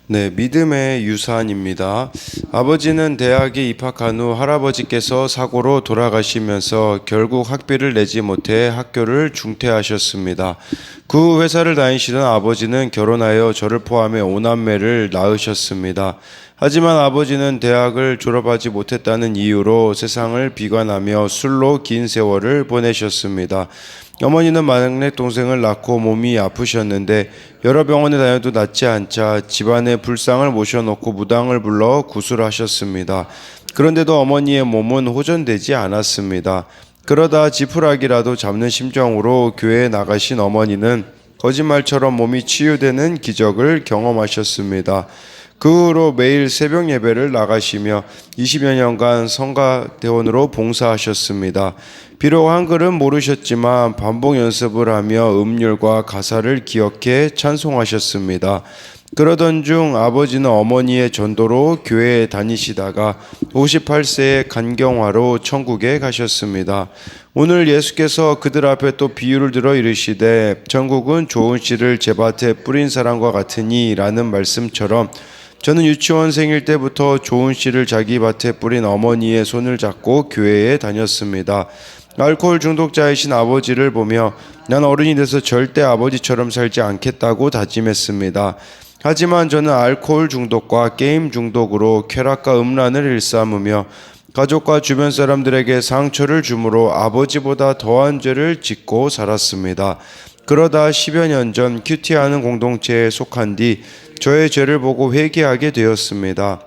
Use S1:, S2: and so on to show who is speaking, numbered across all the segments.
S1: 네, 믿음의 유산입니다. 아버지는 대학에 입학한 후 할아버지께서 사고로 돌아가시면서 결국 학비를 내지 못해 학교를 중퇴하셨습니다. 그 후 회사를 다니시던 아버지는 결혼하여 저를 포함해 5남매를 낳으셨습니다. 하지만 아버지는 대학을 졸업하지 못했다는 이유로 세상을 비관하며 술로 긴 세월을 보내셨습니다. 어머니는 막내 동생을 낳고 몸이 아프셨는데 여러 병원에 다녀도 낫지 않자 집안에 불상을 모셔놓고 무당을 불러 구술하셨습니다. 그런데도 어머니의 몸은 호전되지 않았습니다. 그러다 지푸라기라도 잡는 심정으로 교회에 나가신 어머니는 거짓말처럼 몸이 치유되는 기적을 경험하셨습니다. 그 후로 매일 새벽 예배를 나가시며 20여 년간 성가대원으로 봉사하셨습니다. 비록 한글은 모르셨지만 반복 연습을 하며 음률과 가사를 기억해 찬송하셨습니다. 그러던 중 아버지는 어머니의 전도로 교회에 다니시다가 58세의 간경화로 천국에 가셨습니다. 오늘 예수께서 그들 앞에 또 비유를 들어 이르시되 천국은 좋은 씨를 제 밭에 뿌린 사람과 같으니 라는 말씀처럼 저는 유치원생일 때부터 좋은 씨를 자기 밭에 뿌린 어머니의 손을 잡고 교회에 다녔습니다. 알코올 중독자이신 아버지를 보며 난 어른이 돼서 절대 아버지처럼 살지 않겠다고 다짐했습니다. 하지만 저는 알코올 중독과 게임 중독으로 쾌락과 음란을 일삼으며 가족과 주변 사람들에게 상처를 주므로 아버지보다 더한 죄를 짓고 살았습니다. 그러다 10여 년 전 큐티하는 공동체에 속한 뒤 저의 죄를 보고 회개하게 되었습니다.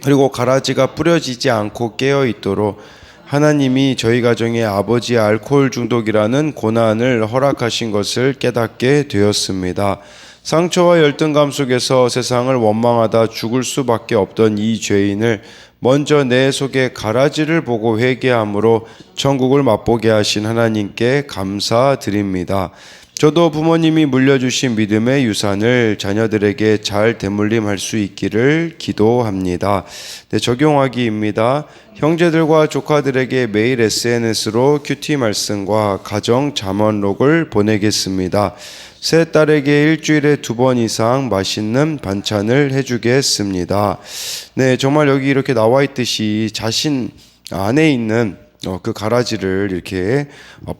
S1: 그리고 가라지가 뿌려지지 않고 깨어있도록 하나님이 저희 가정에 아버지의 알코올 중독이라는 고난을 허락하신 것을 깨닫게 되었습니다. 상처와 열등감 속에서 세상을 원망하다 죽을 수밖에 없던 이 죄인을 먼저 내 속에 가라지를 보고 회개함으로 천국을 맛보게 하신 하나님께 감사드립니다. 저도 부모님이 물려주신 믿음의 유산을 자녀들에게 잘 대물림할 수 있기를 기도합니다. 네, 적용하기입니다. 형제들과 조카들에게 매일 SNS로 큐티 말씀과 가정 잠언록을 보내겠습니다. 새 딸에게 일주일에 2번 이상 맛있는 반찬을 해주겠습니다. 네, 정말 여기 이렇게 나와 있듯이 자신 안에 있는 그 가라지를 이렇게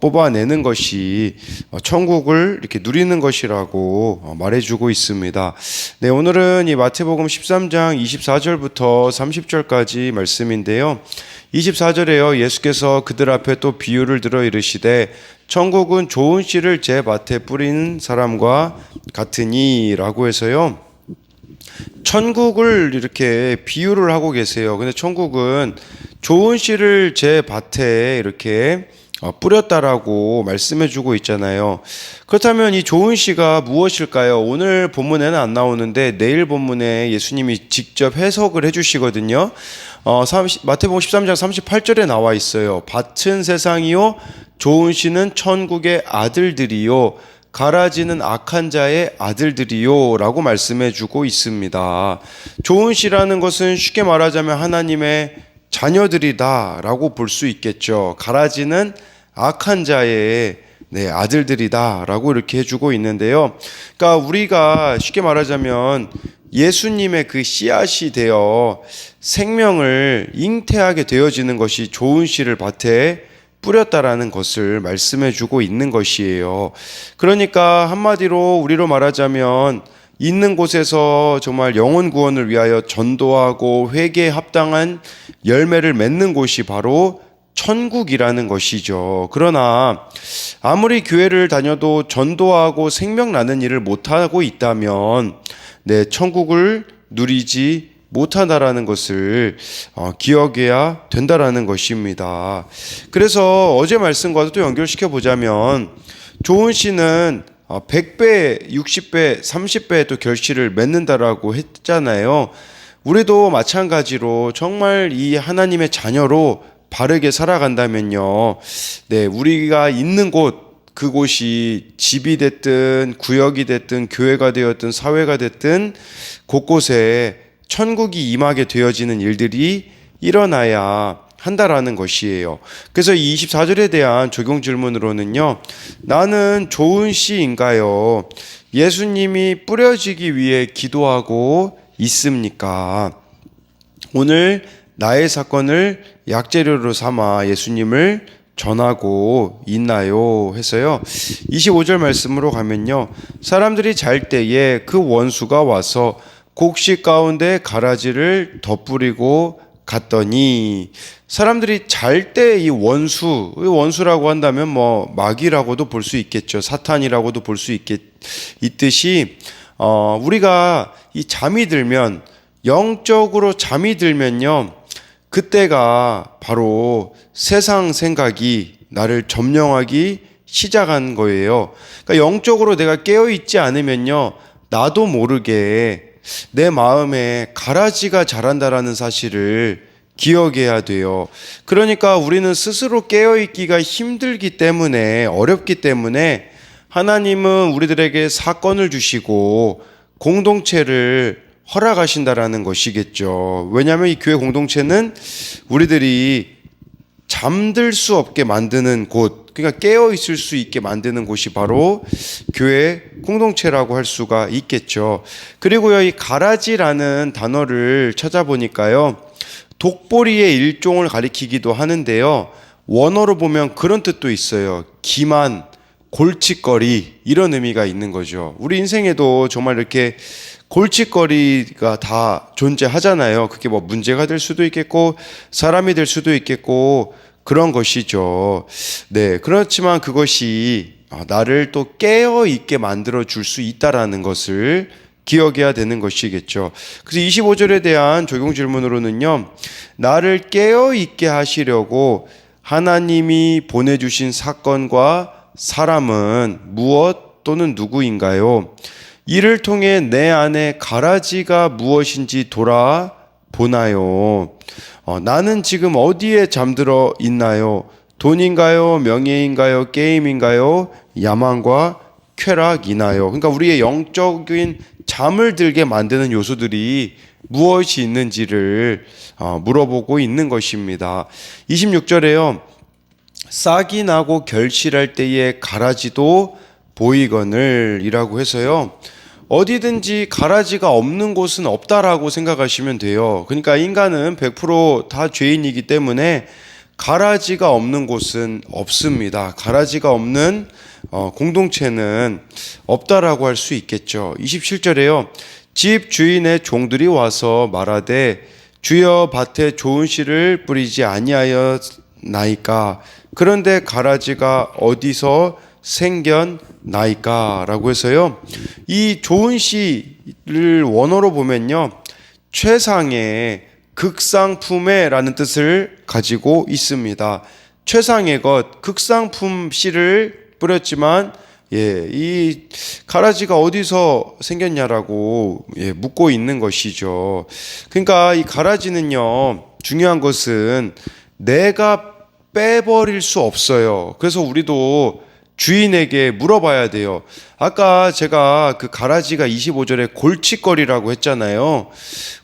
S1: 뽑아내는 것이 천국을 이렇게 누리는 것이라고 말해주고 있습니다. 네, 오늘은 이 마태복음 13장 24절부터 30절까지 말씀인데요. 24절에요. 예수께서 그들 앞에 또 비유를 들어 이르시되 천국은 좋은 씨를 제 밭에 뿌린 사람과 같으니 라고 해서요. 천국을 이렇게 비유를 하고 계세요. 근데 천국은 좋은 씨를 제 밭에 이렇게 뿌렸다라고 말씀해 주고 있잖아요. 그렇다면 이 좋은 씨가 무엇일까요? 오늘 본문에는 안 나오는데 내일 본문에 예수님이 직접 해석을 해 주시거든요. 마태복음 13장 38절에 나와 있어요. 밭은 세상이요 좋은 씨는 천국의 아들들이요 가라지는 악한 자의 아들들이요 라고 말씀해 주고 있습니다. 좋은 씨라는 것은 쉽게 말하자면 하나님의 자녀들이다 라고 볼 수 있겠죠. 가라지는 악한 자의 아들들이다 라고 이렇게 해주고 있는데요. 그러니까 우리가 쉽게 말하자면 예수님의 그 씨앗이 되어 생명을 잉태하게 되어지는 것이 좋은 씨를 밭에 뿌렸다라는 것을 말씀해 주고 있는 것이에요. 그러니까 한마디로 우리로 말하자면 있는 곳에서 정말 영혼 구원을 위하여 전도하고 회개에 합당한 열매를 맺는 곳이 바로 천국이라는 것이죠. 그러나 아무리 교회를 다녀도 전도하고 생명 나는 일을 못하고 있다면 천국을 누리지 못한다라는 것을 기억해야 된다라는 것입니다. 그래서 어제 말씀과도 또 연결시켜 보자면 좋은 씨는 100배, 60배, 30배 또 결실을 맺는다라고 했잖아요. 우리도 마찬가지로 정말 이 하나님의 자녀로 바르게 살아간다면요. 우리가 있는 그곳이 집이 됐든 구역이 됐든 교회가 되었든 사회가 됐든 곳곳에 천국이 임하게 되어지는 일들이 일어나야 한다라는 것이에요. 그래서 이 24절에 대한 적용 질문으로는요. 나는 좋은 씨인가요? 예수님이 뿌려지기 위해 기도하고 있습니까? 오늘 나의 사건을 약재료로 삼아 예수님을 전하고 있나요? 해서요. 25절 말씀으로 가면요. 사람들이 잘 때에 그 원수가 와서 곡식 가운데 가라지를 덧뿌리고 갔더니, 사람들이 잘 때 이 원수라고 한다면 뭐 마귀라고도 볼 수 있겠죠. 사탄이라고도 볼 수 있듯이 우리가 이 잠이 들면, 영적으로 잠이 들면요, 그때가 바로 세상 생각이 나를 점령하기 시작한 거예요. 그러니까 영적으로 내가 깨어있지 않으면요, 나도 모르게 내 마음에 가라지가 자란다라는 사실을 기억해야 돼요. 그러니까 우리는 스스로 깨어있기가 힘들기 때문에, 어렵기 때문에 하나님은 우리들에게 사건을 주시고 공동체를 허락하신다라는 것이겠죠. 왜냐하면 이 교회 공동체는 우리들이 잠들 수 없게 만드는 곳, 그러니까 깨어 있을 수 있게 만드는 곳이 바로 교회 공동체라고 할 수가 있겠죠. 그리고요, 이 가라지라는 단어를 찾아보니까요, 독보리의 일종을 가리키기도 하는데요, 원어로 보면 그런 뜻도 있어요. 기만, 골칫거리, 이런 의미가 있는 거죠. 우리 인생에도 정말 이렇게 골칫거리가 다 존재하잖아요. 그게 뭐 문제가 될 수도 있겠고 사람이 될 수도 있겠고 그런 것이죠. 네, 그렇지만 그것이 나를 또 깨어 있게 만들어 줄 수 있다라는 것을 기억해야 되는 것이겠죠. 그래서 25절에 대한 적용 질문으로는요, 나를 깨어 있게 하시려고 하나님이 보내주신 사건과 사람은 무엇 또는 누구인가요? 이를 통해 내 안에 가라지가 무엇인지 돌아보나요? 나는 지금 어디에 잠들어 있나요? 돈인가요? 명예인가요? 게임인가요? 야망과 쾌락이나요? 그러니까 우리의 영적인 잠을 들게 만드는 요소들이 무엇이 있는지를 물어보고 있는 것입니다. 26절에요. 싹이 나고 결실할 때에 가라지도 보이거늘 이라고 해서요, 어디든지 가라지가 없는 곳은 없다라고 생각하시면 돼요. 그러니까 인간은 100% 다 죄인이기 때문에 가라지가 없는 곳은 없습니다. 가라지가 없는 공동체는 없다라고 할 수 있겠죠. 27절에요. 집 주인의 종들이 와서 말하되 주여 밭에 좋은 씨를 뿌리지 아니하였나이까? 그런데 가라지가 어디서 생겨나이까? 라고 해서요, 이 좋은 씨를 원어로 보면요, 최상의 극상품에라는 뜻을 가지고 있습니다. 최상의 것, 극상품 씨를 뿌렸지만 이 가라지가 어디서 생겼냐라고 묻고 있는 것이죠. 그러니까 이 가라지는요, 중요한 것은 내가 빼버릴 수 없어요. 그래서 우리도 주인에게 물어봐야 돼요. 아까 제가 그 가라지가 25절에 골칫거리라고 했잖아요.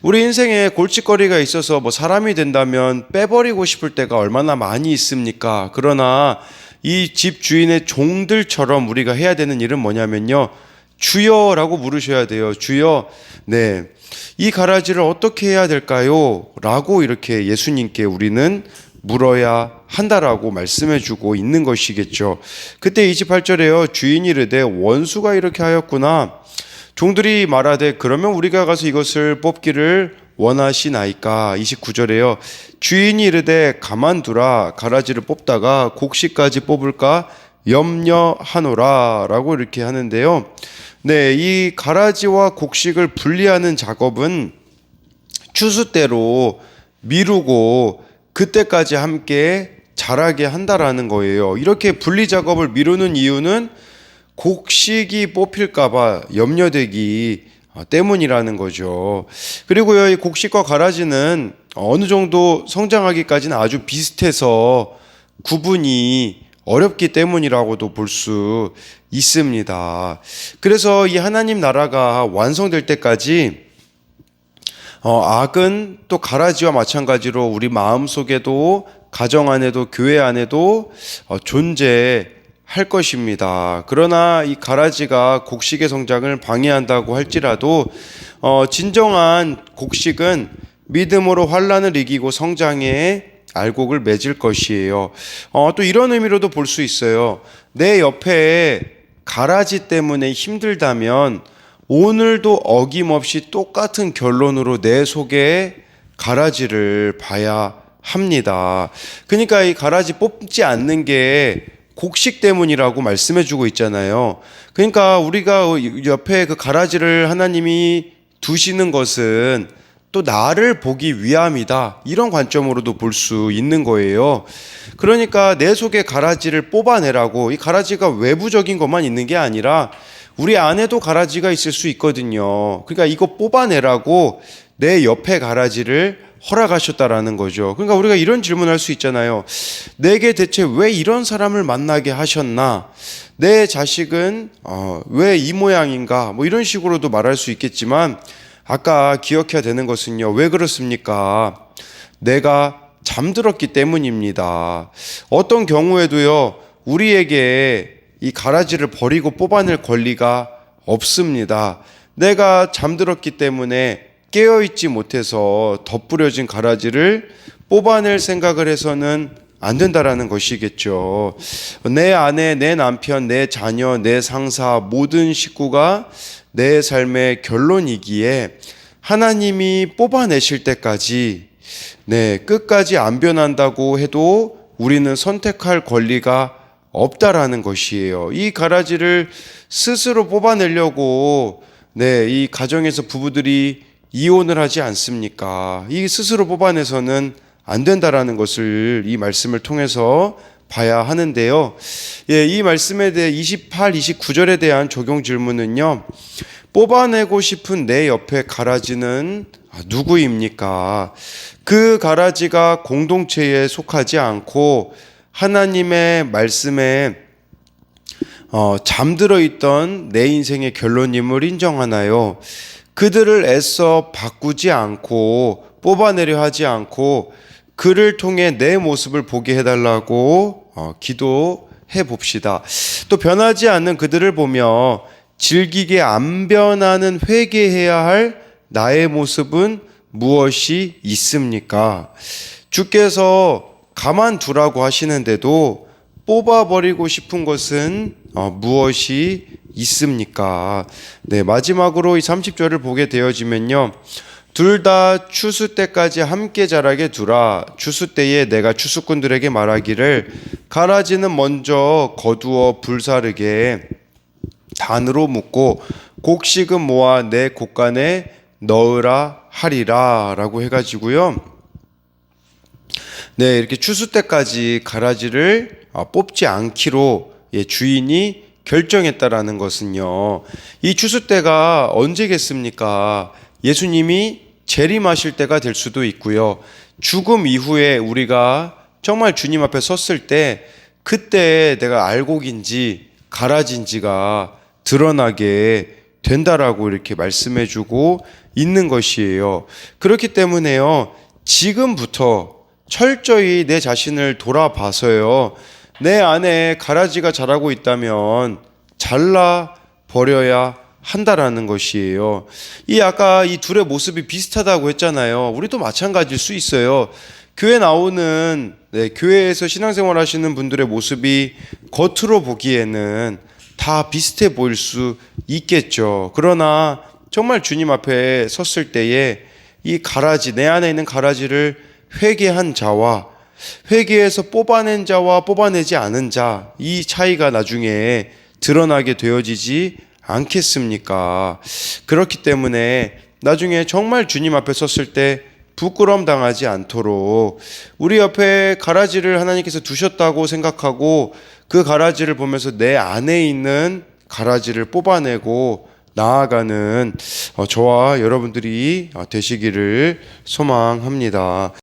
S1: 우리 인생에 골칫거리가 있어서 뭐 사람이 된다면 빼버리고 싶을 때가 얼마나 많이 있습니까? 그러나 이 집 주인의 종들처럼 우리가 해야 되는 일은 뭐냐면요, 주여라고 물으셔야 돼요. 주여, 네, 이 가라지를 어떻게 해야 될까요? 라고 이렇게 예수님께 우리는 물어야 한다라고 말씀해 주고 있는 것이겠죠. 그때 28절에요. 주인이 이르되 원수가 이렇게 하였구나. 종들이 말하되 그러면 우리가 가서 이것을 뽑기를 원하시나이까? 29절에요. 주인이 이르되 가만두라. 가라지를 뽑다가 곡식까지 뽑을까 염려하노라. 라고 이렇게 하는데요. 네, 이 가라지와 곡식을 분리하는 작업은 추수 때로 미루고 그때까지 함께 자라게 한다라는 거예요. 이렇게 분리 작업을 미루는 이유는 곡식이 뽑힐까봐 염려되기 때문이라는 거죠. 그리고요, 이 곡식과 가라지는 어느 정도 성장하기까지는 아주 비슷해서 구분이 어렵기 때문이라고도 볼 수 있습니다. 그래서 이 하나님 나라가 완성될 때까지 악은 또 가라지와 마찬가지로 우리 마음 속에도, 가정 안에도, 교회 안에도 존재할 할 것입니다. 그러나 이 가라지가 곡식의 성장을 방해한다고 할지라도 진정한 곡식은 믿음으로 환난을 이기고 성장해 알곡을 맺을 것이에요. 또 이런 의미로도 볼 수 있어요. 내 옆에 가라지 때문에 힘들다면 오늘도 어김없이 똑같은 결론으로 내 속에 가라지를 봐야 합니다. 그러니까 이 가라지 뽑지 않는 게 곡식 때문이라고 말씀해주고 있잖아요. 그러니까 우리가 옆에 그 가라지를 하나님이 두시는 것은 또 나를 보기 위함이다, 이런 관점으로도 볼 수 있는 거예요. 그러니까 내 속에 가라지를 뽑아내라고, 이 가라지가 외부적인 것만 있는 게 아니라 우리 안에도 가라지가 있을 수 있거든요. 그러니까 이거 뽑아내라고 내 옆에 가라지를 허락하셨다라는 거죠. 그러니까 우리가 이런 질문을 할 수 있잖아요. 내게 대체 왜 이런 사람을 만나게 하셨나? 내 자식은 왜 이 모양인가? 뭐 이런 식으로도 말할 수 있겠지만, 아까 기억해야 되는 것은요, 왜 그렇습니까? 내가 잠들었기 때문입니다. 어떤 경우에도요, 우리에게 이 가라지를 버리고 뽑아낼 권리가 없습니다. 내가 잠들었기 때문에 깨어있지 못해서 덧부려진 가라지를 뽑아낼 생각을 해서는 안 된다라는 것이겠죠. 내 아내, 내 남편, 내 자녀, 내 상사, 모든 식구가 내 삶의 결론이기에 하나님이 뽑아내실 때까지 끝까지 안 변한다고 해도 우리는 선택할 권리가 없다라는 것이에요. 이 가라지를 스스로 뽑아내려고 이 가정에서 부부들이 이혼을 하지 않습니까? 이 스스로 뽑아내서는 안 된다라는 것을 이 말씀을 통해서 봐야 하는데요. 이 말씀에 대해 28, 29절에 대한 적용 질문은요, 뽑아내고 싶은 내 옆에 가라지는 누구입니까? 그 가라지가 공동체에 속하지 않고 하나님의 말씀에 잠들어 있던 내 인생의 결론임을 인정하나요? 그들을 애써 바꾸지 않고 뽑아내려 하지 않고 그를 통해 내 모습을 보게 해달라고 기도해 봅시다. 또 변하지 않는 그들을 보며 질기게 안 변하는 회개해야 할 나의 모습은 무엇이 있습니까? 주께서 가만두라고 하시는데도 뽑아버리고 싶은 것은 무엇이 있습니까? 마지막으로 이 30절을 보게 되어지면요, 둘 다 추수 때까지 함께 자라게 두라. 추수 때에 내가 추수꾼들에게 말하기를 가라지는 먼저 거두어 불사르게 단으로 묶고 곡식은 모아 내 곡간에 넣으라 하리라 라고 해가지고요, 이렇게 추수 때까지 가라지를 뽑지 않기로 주인이 결정했다라는 것은요, 이 추수 때가 언제겠습니까? 예수님이 재림하실 때가 될 수도 있고요, 죽음 이후에 우리가 정말 주님 앞에 섰을 때 그때 내가 알곡인지 가라지인지가 드러나게 된다라고 이렇게 말씀해주고 있는 것이에요. 그렇기 때문에요, 지금부터 철저히 내 자신을 돌아봐서요, 내 안에 가라지가 자라고 있다면 잘라 버려야 한다라는 것이에요. 아까 이 둘의 모습이 비슷하다고 했잖아요. 우리도 마찬가지일 수 있어요. 교회 나오는 교회에서 신앙생활 하시는 분들의 모습이 겉으로 보기에는 다 비슷해 보일 수 있겠죠. 그러나 정말 주님 앞에 섰을 때에 이 가라지, 내 안에 있는 가라지를 회개한 자와 회개해서 뽑아낸 자와 뽑아내지 않은 자, 이 차이가 나중에 드러나게 되어지지 않겠습니까? 그렇기 때문에 나중에 정말 주님 앞에 섰을 때 부끄러움 당하지 않도록 우리 옆에 가라지를 하나님께서 두셨다고 생각하고 그 가라지를 보면서 내 안에 있는 가라지를 뽑아내고 나아가는 저와 여러분들이 되시기를 소망합니다.